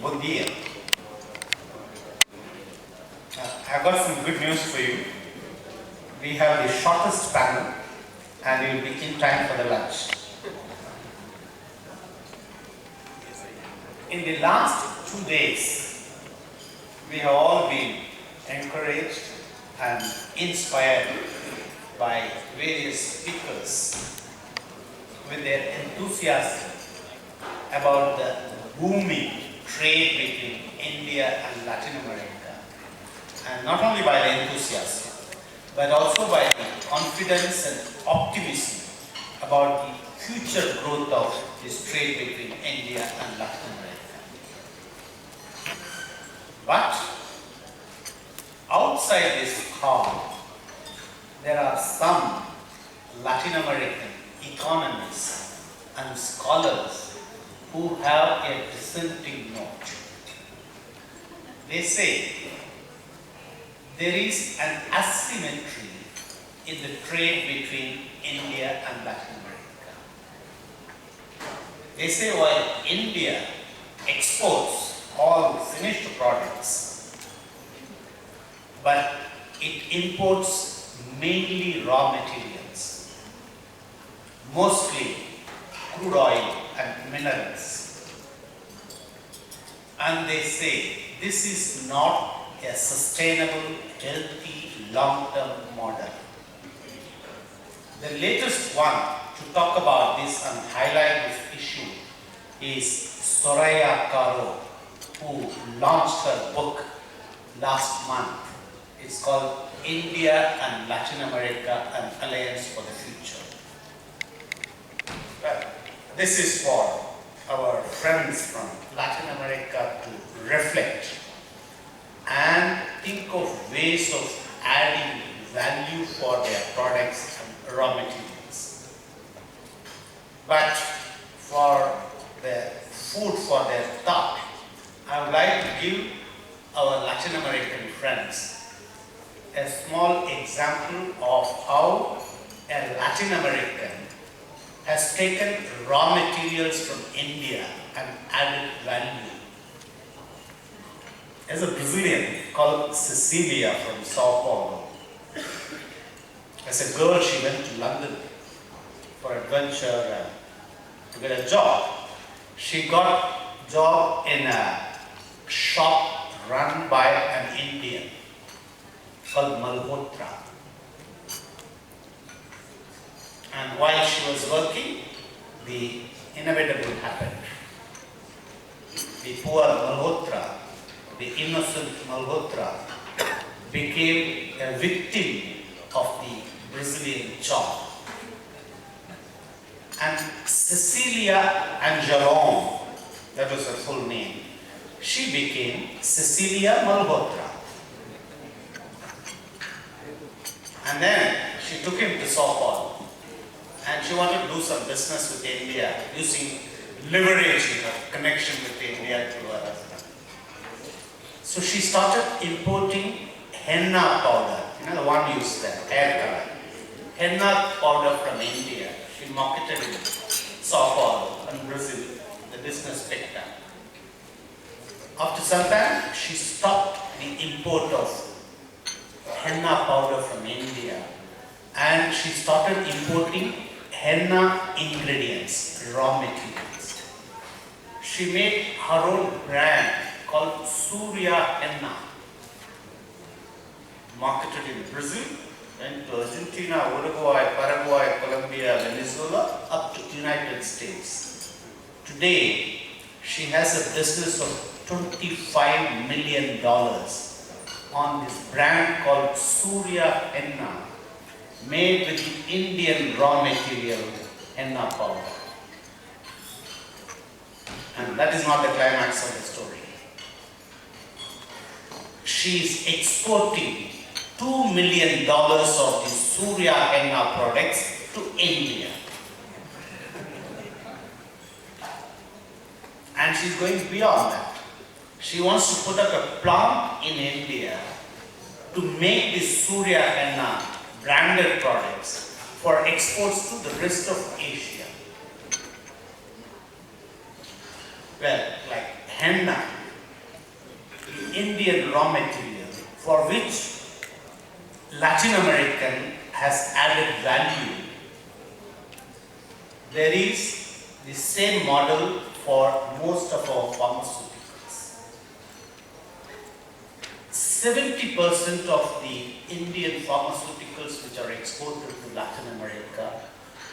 Bom dia. I've got some good news for you. We have the shortest panel and we will be in time for the lunch. In the last 2 days, we have all been encouraged and inspired by various speakers with their enthusiasm about the booming trade between India and Latin America. And not only by the enthusiasm, but also by the confidence and optimism about the future growth of this trade between India and Latin America. But outside this hall, there are some Latin American economists and scholars who have a dissenting note. They say there is an asymmetry in the trade between India and Latin America. They say while India exports all finished products, but it imports mainly raw materials, mostly crude oil and minerals. And they say this is not a sustainable, healthy, long-term model. The latest one to talk about this and highlight this issue is Soraya Caro, who launched her book last month. It's called India and Latin America, an Alliance for the Future. Well, this is for our friends from Latin America to reflect and think of ways of adding value for their products and raw materials. But for the food for their thought, I would like to give our Latin American friends a small example of how a Latin American has taken raw materials from India and added value. As a Brazilian called Cecilia from Sao Paulo, as a girl she went to London for adventure to get a job. She got a job in a shop run by an Indian called Malhotra. And while she was working, the inevitable happened. The poor Malhotra, the innocent Malhotra, became a victim of the Brazilian charm. And Cecilia Angelon, that was her full name, she became Cecilia Malhotra. And then she took him to Sao Paulo. And she wanted to do some business with India, leveraging her connection with India to her husband. So she started importing henna powder, the one used there, hair color. Henna powder from India. She marketed in Sao Paulo and Brazil. The business picked up. After some time, she stopped the import of henna powder from India and she started importing henna ingredients, raw materials. She made her own brand called Surya Henna, marketed in Brazil, went to Argentina, Uruguay, Paraguay, Colombia, Venezuela, up to the United States. Today, she has a business of $25 million on this brand called Surya Henna, made with the Indian raw material henna powder. And that is not the climax of the story. She is exporting $2 million of the Surya Henna products to India. And she's going beyond that. She wants to put up a plant in India to make this Surya Henna branded products for exports to the rest of Asia. Well, like henna Indian raw material for which Latin American has added value, there is the same model for most of our pharmaceuticals. 70% of the Indian pharmaceuticals which are exported to Latin America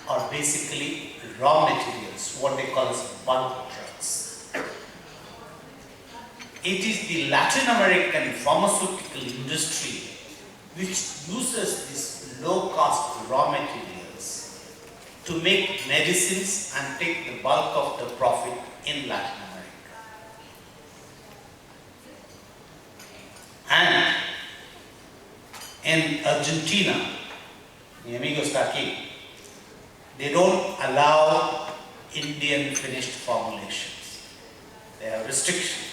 are basically raw materials, what they call as bulk drugs. It is the Latin American pharmaceutical industry which uses these low-cost raw materials to make medicines and take the bulk of the profit in Latin America. And in Argentina, mi amigo está aquí, they don't allow Indian finished formulations. They have restrictions.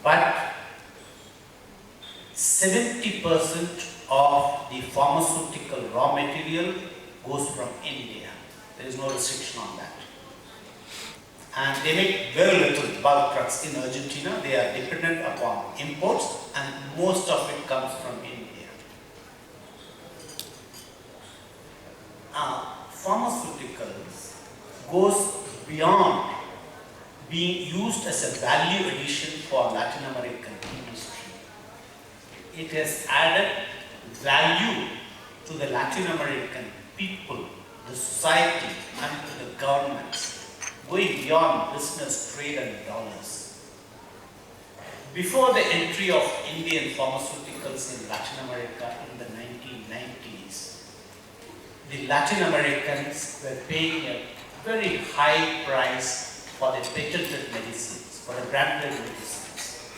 But 70% of the pharmaceutical raw material goes from India. There is no restriction on that. And they make very little bulk drugs in Argentina. They are dependent upon imports and most of it comes from India. Now, pharmaceuticals goes beyond being used as a value addition for Latin American industry. It has added value to the Latin American people, the society, and to the governments, going beyond business, trade, and dollars. Before the entry of Indian pharmaceuticals in Latin America in the 1990s, the Latin Americans were paying a very high price for the patented medicines, for the branded medicines.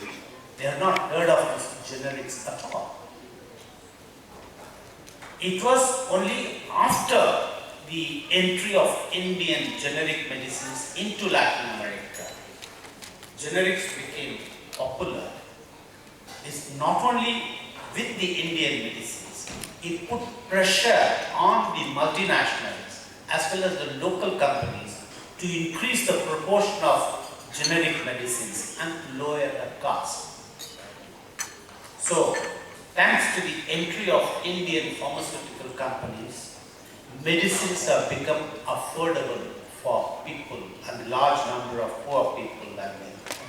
They have not heard of these generics at all. It was only after the entry of Indian generic medicines into Latin America, generics became popular. It's not only with the Indian medicines, it put pressure on the multinationals as well as the local companies to increase the proportion of generic medicines and lower the cost. So, thanks to the entry of Indian pharmaceutical companies, medicines have become affordable for people and a large number of poor people and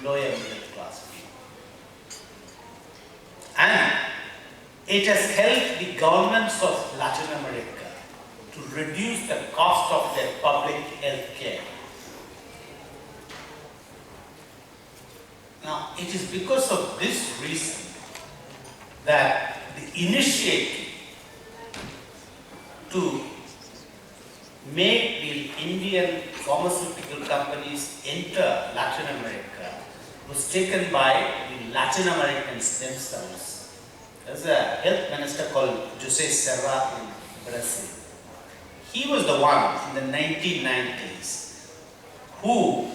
lower middle class people. And it has helped the governments of Latin America to reduce the cost of their public health care. Now, it is because of this reason that the initiative to make the Indian pharmaceutical companies enter Latin America was taken by the Latin Americans themselves. There's a health minister called José Serra in Brazil. He was the one in the 1990s who,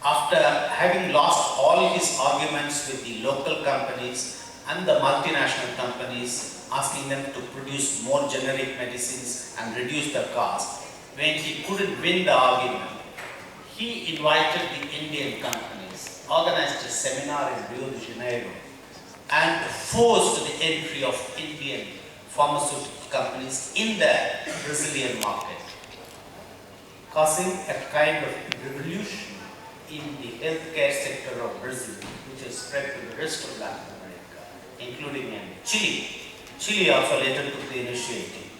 after having lost all his arguments with the local companies and the multinational companies, asking them to produce more generic medicines and reduce the cost, when he couldn't win the argument, he invited the Indian companies, organized a seminar in Rio de Janeiro, and forced the entry of Indian pharmaceutical companies in the Brazilian market, causing a kind of revolution in the healthcare sector of Brazil, which has spread to the rest of Latin America, including in Chile. Chile also later took the initiative,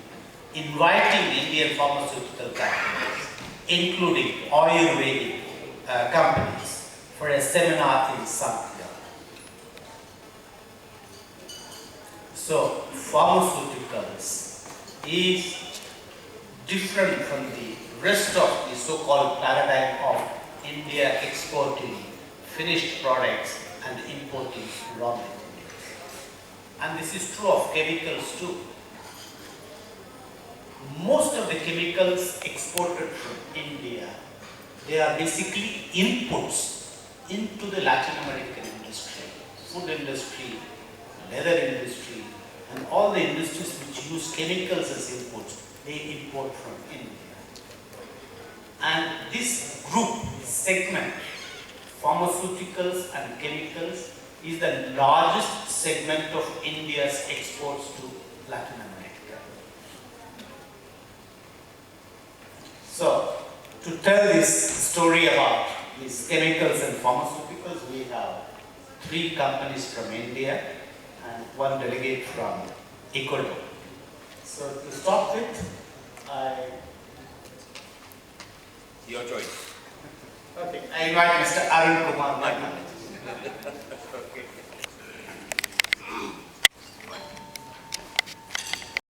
inviting Indian pharmaceutical companies, including Ayurvedic companies, for a seminar in Santiago. So, pharmaceuticals is different from the rest of the so-called paradigm of India exporting finished products and importing raw materials. And this is true of chemicals too. Most of the chemicals exported from India, they are basically inputs into the Latin American industry, food industry, leather industry, and all the industries which use chemicals as inputs, they import from India. And this group, this segment, pharmaceuticals and chemicals, is the largest segment of India's exports to Latin America. So, to tell this story about these chemicals and pharmaceuticals, we have 3 companies from India and 1 delegate from Ecuador. So, to start with, Your choice. Okay, I invite Mr. Arun Kumar. Okay.